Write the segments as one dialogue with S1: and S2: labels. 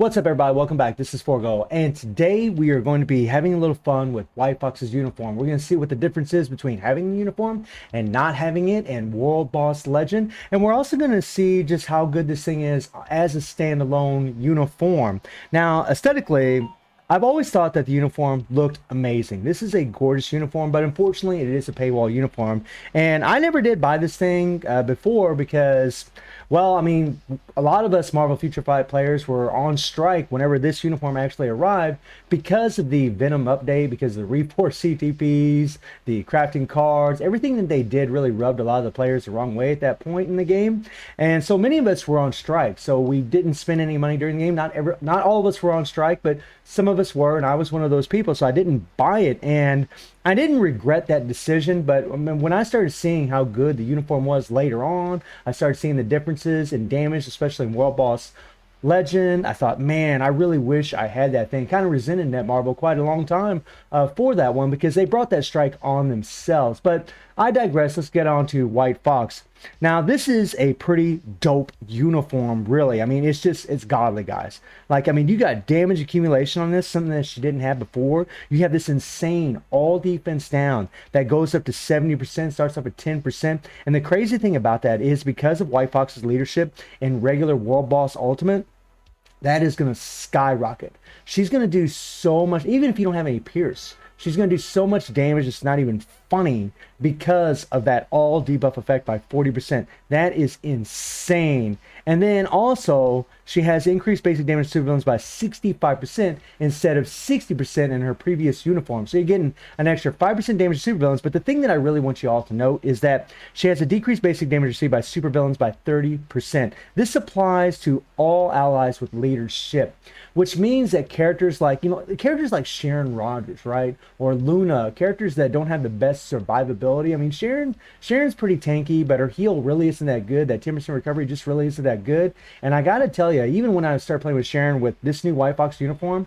S1: What's up, everybody? Welcome back. This is Forgo, and today we are going to be having a little fun with White Fox's uniform. We're going to see what the difference is between having the uniform and not having it in World Boss Legend, and we're also going to see just how good this thing is as a standalone uniform. Now, aesthetically, I've always thought that the uniform looked amazing. This is a gorgeous uniform, but unfortunately it is a paywall uniform. And I never did buy this thing before because, well, I mean, a lot of us Marvel Future Fight players were on strike whenever this uniform actually arrived because of the Venom update, because of the Reforce CTPs, the crafting cards, everything that they did really rubbed a lot of the players the wrong way at that point in the game. And so many of us were on strike. So we didn't spend any money during the game. Not all of us were on strike, but some of us were, and I was one of those people, so I didn't buy it, and I didn't regret that decision. But when I started seeing how good the uniform was later on, I started seeing the differences in damage, especially in World Boss Legend. I thought, man, I really wish I had that thing. Kind of resented Netmarble quite a long time for that one because they brought that strike on themselves. But I digress. Let's get on to White Fox. Now, this is a pretty dope uniform, really. I mean, it's godly, guys. Like, I mean, you got damage accumulation on this, something that she didn't have before. You have this insane all defense down that goes up to 70%, starts up at 10%. And the crazy thing about that is because of White Fox's leadership in regular World Boss Ultimate, that is going to skyrocket. She's going to do so much, even if you don't have any Pierce. She's going to do so much damage, it's not even funny because of that all debuff effect by 40%. That is insane. And then also, she has increased basic damage to villains by 65% instead of 60% in her previous uniform. So you're getting an extra 5% damage to supervillains. But the thing that I really want you all to note is that she has a decreased basic damage received by supervillains by 30%. This applies to all allies with leadership, which means that characters like, characters like Sharon Rogers, right? Or Luna, characters that don't have the best survivability. I mean, Sharon's pretty tanky, but her heal really isn't that good. That 10% recovery just really isn't that good. And I gotta tell you, even when I started playing with Sharon with this new White Fox uniform,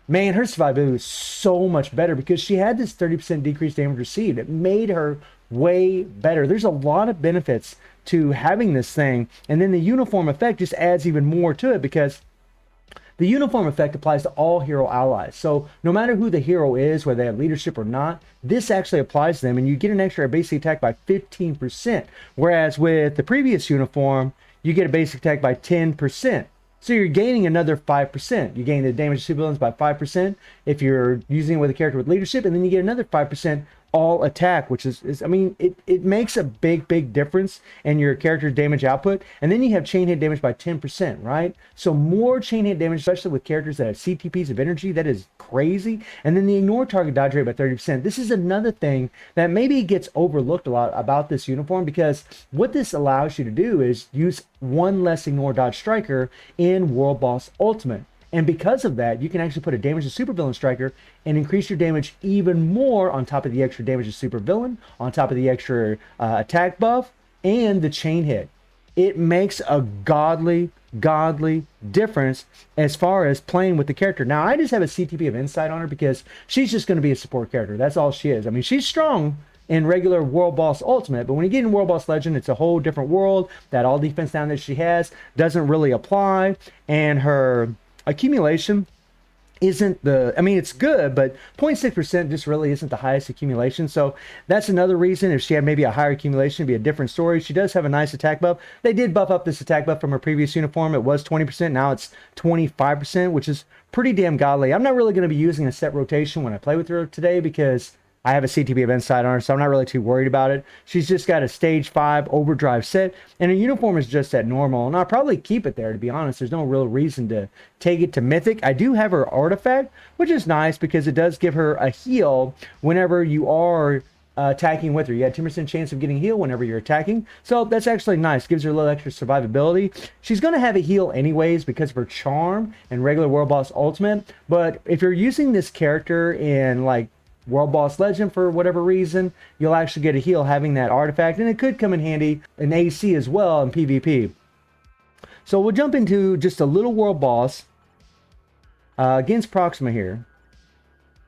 S1: man, her survivability was so much better because she had this 30% decreased damage received. It made her way better. There's a lot of benefits to having this thing. And then the uniform effect just adds even more to it because the uniform effect applies to all hero allies. So no matter who the hero is, whether they have leadership or not, this actually applies to them, and you get an extra basic attack by 15%. Whereas with the previous uniform, you get a basic attack by 10%. So you're gaining another 5%. You gain the damage to villains by 5% if you're using it with a character with leadership, and then you get another 5% all attack, which is I mean, it makes a big difference in your character's damage output. And then you have chain hit damage by 10%, right? So more chain hit damage, especially with characters that have CTPs of energy, that is crazy. And then the ignore target dodge rate by 30%. This is another thing that maybe gets overlooked a lot about this uniform, because what this allows you to do is use one less ignore dodge striker in World Boss Ultimate. And because of that, you can actually put a damage to supervillain striker and increase your damage even more on top of the extra damage to supervillain, on top of the extra attack buff, and the chain hit. It makes a godly difference as far as playing with the character. Now, I just have a CTP of Insight on her because she's just going to be a support character. That's all she is. I mean, she's strong in regular World Boss Ultimate, but when you get in World Boss Legend, it's a whole different world. That all defense down that she has doesn't really apply, and her accumulation isn't it's good, but 0.6% just really isn't the highest accumulation. So that's another reason. If she had maybe a higher accumulation, it'd be a different story. She does have a nice attack buff. They did buff up this attack buff from her previous uniform. It was 20%, now it's 25%, which is pretty damn godly. I'm not really going to be using a set rotation when I play with her today because I have a CTP of Insight on her, so I'm not really too worried about it. She's just got a stage 5 overdrive set, and her uniform is just at normal. And I'll probably keep it there, to be honest. There's no real reason to take it to Mythic. I do have her artifact, which is nice because it does give her a heal whenever you are attacking with her. You have 10% chance of getting heal whenever you're attacking. So that's actually nice. Gives her a little extra survivability. She's going to have a heal anyways because of her charm and regular World Boss Ultimate. But if you're using this character in like World Boss Legend for whatever reason, you'll actually get a heal having that artifact, and it could come in handy in AC as well in PvP. So we'll jump into just a little World Boss against Proxima here.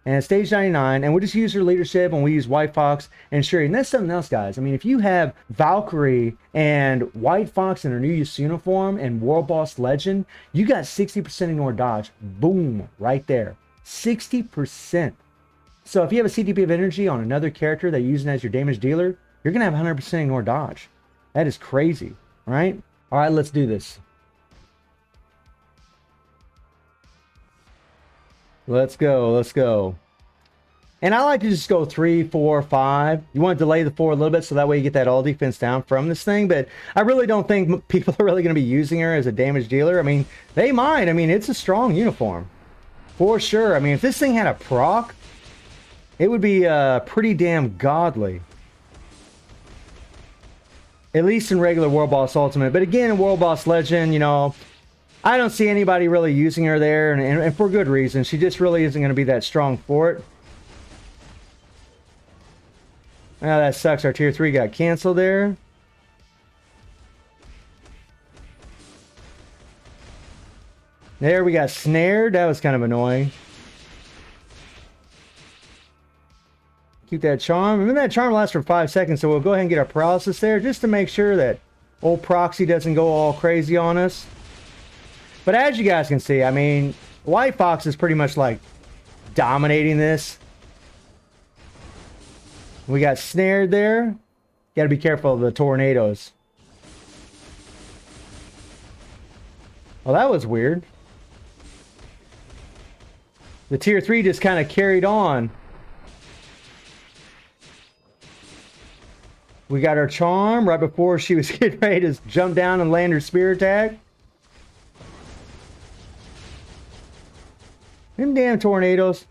S1: and stage 99, and we'll just use her leadership, and we use White Fox and Shuri. And that's something else, guys. I mean, if you have Valkyrie and White Fox in her new uniform and World Boss Legend, you got 60% ignore dodge. Boom, right there. 60%. So if you have a CTP of energy on another character that you're using as your damage dealer, you're going to have 100% ignore dodge. That is crazy, right? All right, let's do this. Let's go. Let's go. And I like to just go 3, 4, 5. You want to delay the 4 a little bit so that way you get that all defense down from this thing. But I really don't think people are really going to be using her as a damage dealer. I mean, they might. I mean, it's a strong uniform. For sure. I mean, if this thing had a proc, it would be pretty damn godly. At least in regular World Boss Ultimate. But again, in World Boss Legend, you know, I don't see anybody really using her there, and for good reason. She just really isn't going to be that strong for it. Now that sucks. Our tier 3 got canceled there. There we got snared. That was kind of annoying. Keep that charm. Remember that charm lasts for 5 seconds, so we'll go ahead and get our paralysis there just to make sure that old proxy doesn't go all crazy on us. But as you guys can see, I mean, White Fox is pretty much like dominating this. We got snared there. Got to be careful of the tornadoes. Well, that was weird. The tier 3 just kind of carried on. We got our charm right before she was getting ready to jump down and land her spear attack. Them damn tornadoes.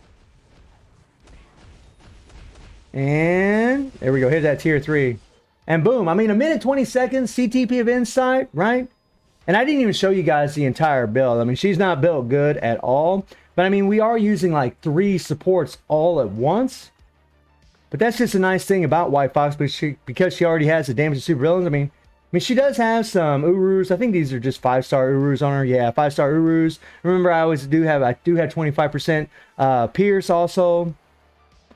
S1: And there we go. Hit that tier 3. And boom. I mean, 1 minute 20 seconds. CTP of Insight, right? And I didn't even show you guys the entire build. I mean, she's not built good at all. But I mean, we are using like 3 supports all at once. But that's just a nice thing about White Fox, because she already has the damage to supervillains. I mean, she does have some Urus. I think these are just 5-star Urus on her. Yeah, 5-star Urus. Remember, I do have 25% Pierce also,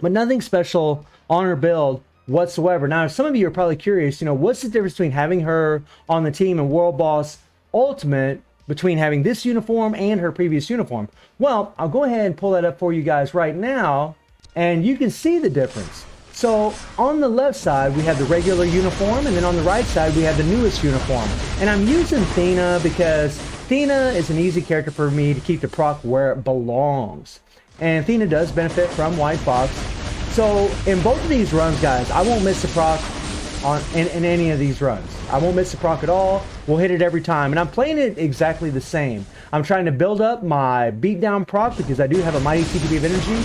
S1: but nothing special on her build whatsoever. Now, some of you are probably curious, you know, what's the difference between having her on the team in World Boss Ultimate, between having this uniform and her previous uniform? Well, I'll go ahead and pull that up for you guys right now, and you can see the difference. So on the left side, we have the regular uniform, and then on the right side, we have the newest uniform. And I'm using Thena because Thena is an easy character for me to keep the proc where it belongs. And Thena does benefit from White Fox. So in both of these runs, guys, I won't miss the proc in any of these runs. I won't miss the proc at all. We'll hit it every time. And I'm playing it exactly the same. I'm trying to build up my beatdown proc because I do have a mighty CTP of energy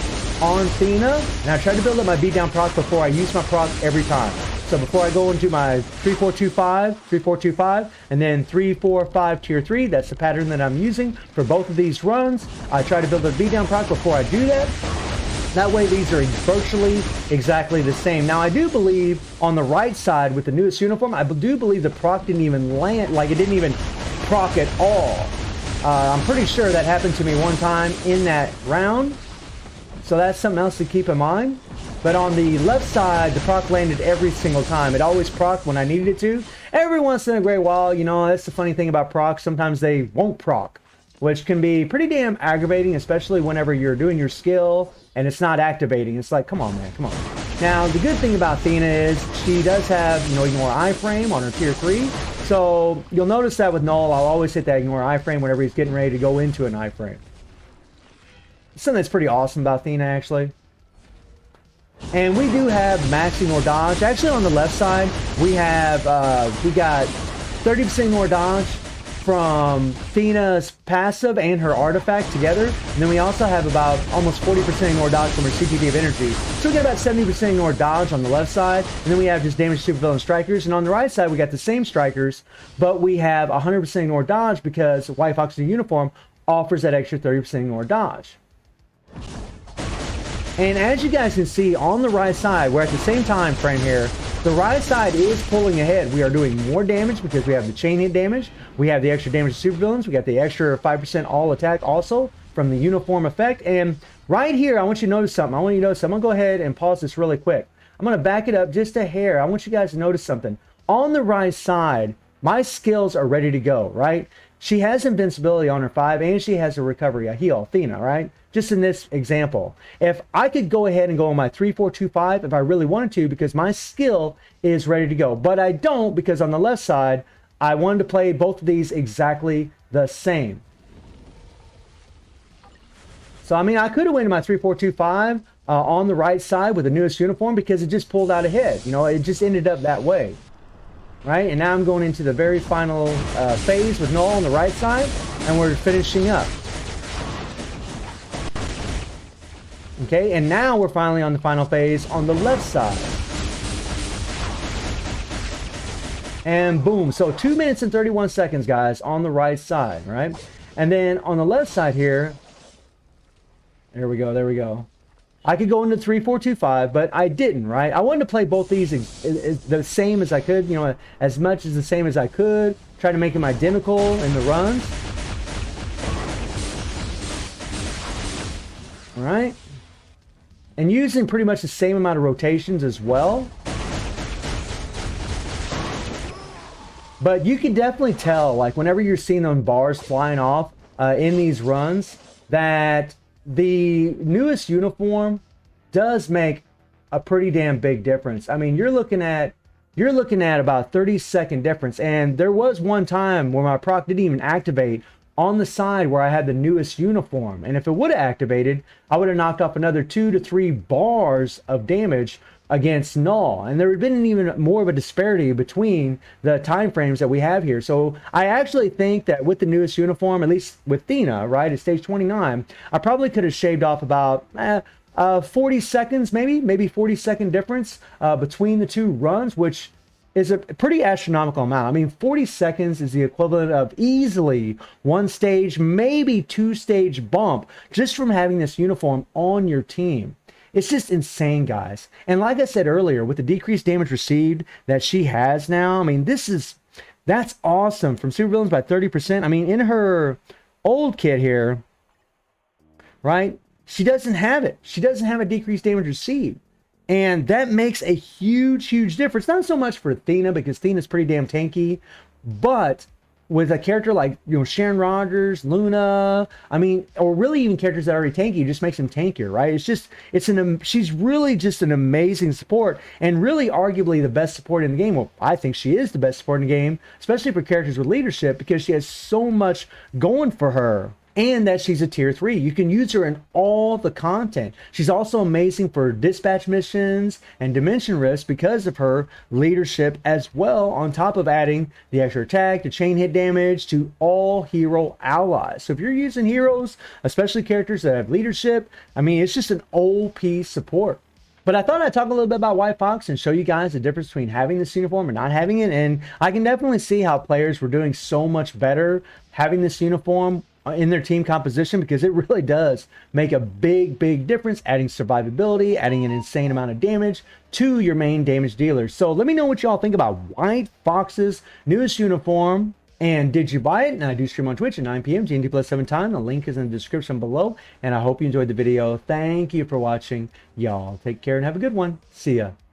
S1: on Thena. And I try to build up my beatdown proc before I use my proc every time. So before I go into my 3-4-2-5, and then 3-4-5 tier 3, that's the pattern that I'm using for both of these runs. I try to build a beatdown proc before I do that. That way these are virtually exactly the same. Now I do believe on the right side with the newest uniform, I do believe the proc didn't even land, like it didn't even proc at all. I'm pretty sure that happened to me one time in that round. So that's something else to keep in mind. But on the left side, the proc landed every single time. It always proc when I needed it to. Every once in a great while, you know, that's the funny thing about proc. Sometimes they won't proc, which can be pretty damn aggravating, especially whenever you're doing your skill and it's not activating. It's like, come on, man, come on. Now, the good thing about Thena is she does have, you know, ignore iframe on her tier 3. So you'll notice that with Null, I'll always hit that ignore iframe whenever he's getting ready to go into an iframe. Something that's pretty awesome about Thena, actually. And we do have max ignore dodge. Actually, on the left side, we have, we got 30% ignore dodge from Thena's passive and her artifact together. And then we also have about almost 40% ignore dodge from her CTP of energy. So we get about 70% ignore dodge on the left side. And then we have just damage supervillain strikers. And on the right side, we got the same strikers, but we have 100% ignore dodge because White Fox in uniform offers that extra 30% ignore dodge. And as you guys can see on the right side, we're at the same time frame here. The right side is pulling ahead. We are doing more damage because we have the chain hit damage. We have the extra damage to supervillains. We got the extra 5% all attack also from the uniform effect. And right here, I want you to notice something. I'm going to go ahead and pause this really quick. I'm going to back it up just a hair. I want you guys to notice something. On the right side, my skills are ready to go, right? She has invincibility on her 5, and she has a recovery, a heal, Athena, right? Just in this example. If I could go ahead and go on my 3, 4, 2, 5 if I really wanted to, because my skill is ready to go. But I don't, because on the left side, I wanted to play both of these exactly the same. So, I mean, I could have went to my 3, 4, 2, 5 on the right side with the newest uniform because it just pulled out ahead. You know, it just ended up that way. Right? And now I'm going into the very final phase with Null on the right side, and we're finishing up. Okay, and now we're finally on the final phase on the left side. And boom, so 2 minutes and 31 seconds, guys, on the right side, right? And then on the left side here, there we go. I could go into 3, 4, 2, 5, but I didn't, right? I wanted to play both these the same as I could, you know, as much as the same as I could. Try to make them identical in the runs. All right? And using pretty much the same amount of rotations as well. But you can definitely tell, like, whenever you're seeing those bars flying off in these runs, that the newest uniform does make a pretty damn big difference. I mean, you're looking at about 30-second difference. And there was one time where my proc didn't even activate on the side where I had the newest uniform. And if it would have activated, I would have knocked off another 2 to 3 bars of damage against Null. And there had been even more of a disparity between the time frames that we have here. So I actually think that with the newest uniform, at least with Athena, right, at stage 29, I probably could have shaved off about 40 seconds, maybe 40-second difference between the two runs, which is a pretty astronomical amount. I mean, 40 seconds is the equivalent of easily 1 stage, maybe 2-stage bump just from having this uniform on your team. It's just insane, guys. And like I said earlier, with the decreased damage received that she has now, I mean, that's awesome. From supervillains by 30%. I mean, in her old kit here, right, she doesn't have it. She doesn't have a decreased damage received. And that makes a huge, huge difference. Not so much for Athena, because Athena's pretty damn tanky, but with a character like, you know, Sharon Rogers, Luna, I mean, or really even characters that are already tanky, just makes them tankier, right? She's really just an amazing support, and really arguably the best support in the game. Well, I think she is the best support in the game, especially for characters with leadership, because she has so much going for her. And that she's a tier 3. You can use her in all the content. She's also amazing for dispatch missions and dimension rifts because of her leadership as well, on top of adding the extra attack, the chain hit damage to all hero allies. So if you're using heroes, especially characters that have leadership, I mean, it's just an OP support. But I thought I'd talk a little bit about White Fox and show you guys the difference between having this uniform and not having it. And I can definitely see how players were doing so much better having this uniform in their team composition, because it really does make a big, big difference, adding survivability, adding an insane amount of damage to your main damage dealers. So let me know what y'all think about White Fox's newest uniform. And did you buy it? And I do stream on Twitch at 9 p.m. GMT plus 7 time. The link is in the description below. And I hope you enjoyed the video. Thank you for watching. Y'all take care and have a good one. See ya.